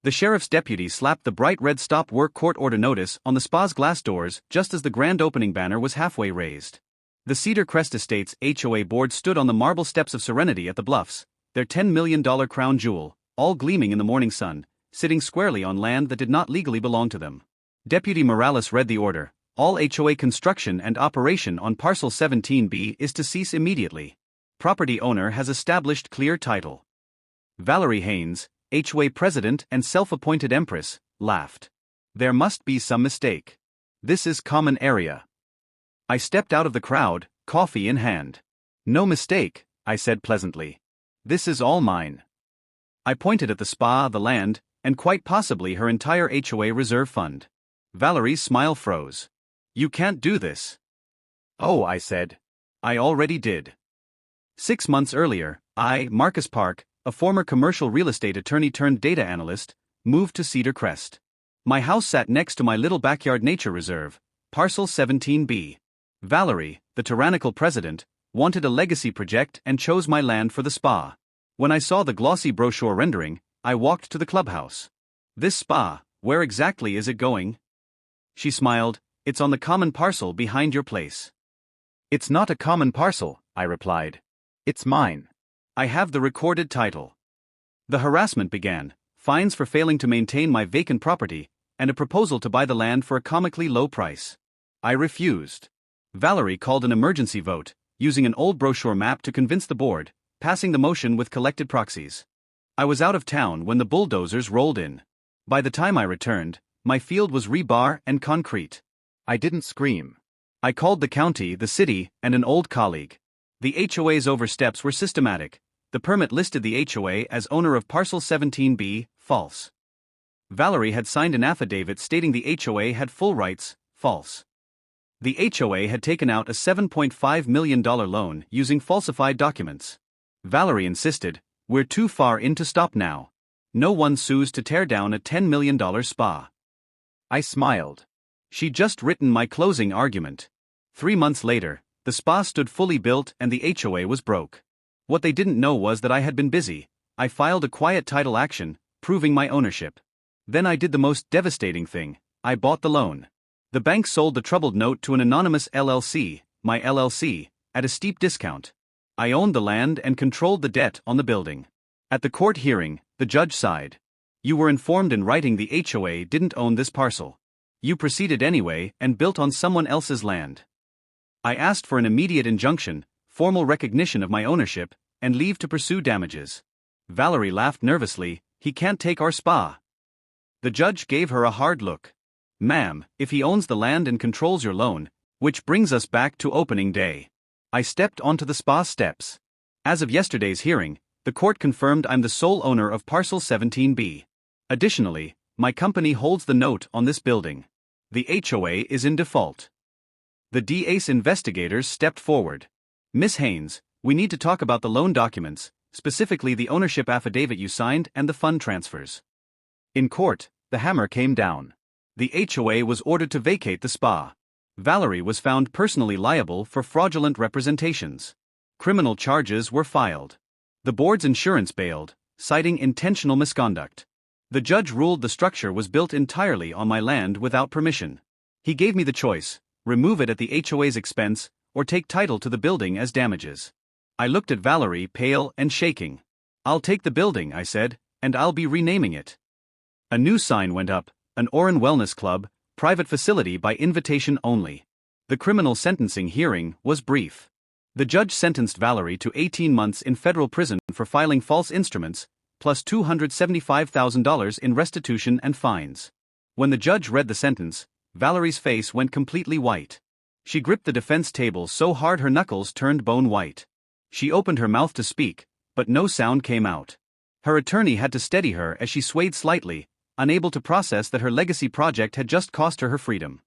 The sheriff's deputy slapped the bright red stop work court order notice on the spa's glass doors just as the grand opening banner was halfway raised. The Cedar Crest Estates HOA board stood on the marble steps of Serenity at the Bluffs, their $10 million crown jewel, all gleaming in the morning sun, sitting squarely on land that did not legally belong to them. Deputy Morales read the order. All HOA construction and operation on Parcel 17B is to cease immediately. Property owner has established clear title. Valerie Haynes, HOA president and self-appointed empress, laughed. There must be some mistake. This is common area. I stepped out of the crowd, coffee in hand. No mistake, I said pleasantly. This is all mine. I pointed at the spa, the land, and quite possibly her entire HOA reserve fund. Valerie's smile froze. You can't do this. Oh, I said. I already did. 6 months earlier, I, Marcus Park, a former commercial real estate attorney turned data analyst, moved to Cedar Crest. My house sat next to my little backyard nature reserve, Parcel 17B. Valerie, the tyrannical president, wanted a legacy project and chose my land for the spa. When I saw the glossy brochure rendering, I walked to the clubhouse. This spa, where exactly is it going? She smiled. It's on the common parcel behind your place. It's not a common parcel, I replied. It's mine. I have the recorded title. The harassment began, fines for failing to maintain my vacant property, and a proposal to buy the land for a comically low price. I refused. Valerie called an emergency vote, using an old brochure map to convince the board, passing the motion with collected proxies. I was out of town when the bulldozers rolled in. By the time I returned, my field was rebar and concrete. I didn't scream. I called the county, the city, and an old colleague. The HOA's oversteps were systematic. The permit listed the HOA as owner of Parcel 17B, false. Valerie had signed an affidavit stating the HOA had full rights, false. The HOA had taken out a $7.5 million loan using falsified documents. Valerie insisted, we're too far in to stop now. No one sues to tear down a $10 million spa. I smiled. She'd just written my closing argument. 3 months later, the spa stood fully built and the HOA was broke. What they didn't know was that I had been busy. I filed a quiet title action, proving my ownership. Then I did the most devastating thing. I bought the loan. The bank sold the troubled note to an anonymous LLC, my LLC, at a steep discount. I owned the land and controlled the debt on the building. At the court hearing, the judge sighed. You were informed in writing the HOA didn't own this parcel. You proceeded anyway and built on someone else's land. I asked for an immediate injunction, formal recognition of my ownership, and leave to pursue damages. Valerie laughed nervously. He can't take our spa. The judge gave her a hard look. Ma'am, if he owns the land and controls your loan, which brings us back to opening day. I stepped onto the spa steps. As of yesterday's hearing, the court confirmed I'm the sole owner of Parcel 17B. Additionally, my company holds the note on this building. The HOA is in default. The DACE investigators stepped forward. Miss Haynes, we need to talk about the loan documents, specifically the ownership affidavit you signed and the fund transfers. In court, the hammer came down. The HOA was ordered to vacate the spa. Valerie was found personally liable for fraudulent representations. Criminal charges were filed. The board's insurance bailed, citing intentional misconduct. The judge ruled the structure was built entirely on my land without permission. He gave me the choice: remove it at the HOA's expense, or take title to the building as damages. I looked at Valerie, pale and shaking. I'll take the building, I said, and I'll be renaming it. A new sign went up, an Oran Wellness Club, private facility by invitation only. The criminal sentencing hearing was brief. The judge sentenced Valerie to 18 months in federal prison for filing false instruments, plus $275,000 in restitution and fines. When the judge read the sentence, Valerie's face went completely white. She gripped the defense table so hard her knuckles turned bone white. She opened her mouth to speak, but no sound came out. Her attorney had to steady her as she swayed slightly, unable to process that her legacy project had just cost her freedom.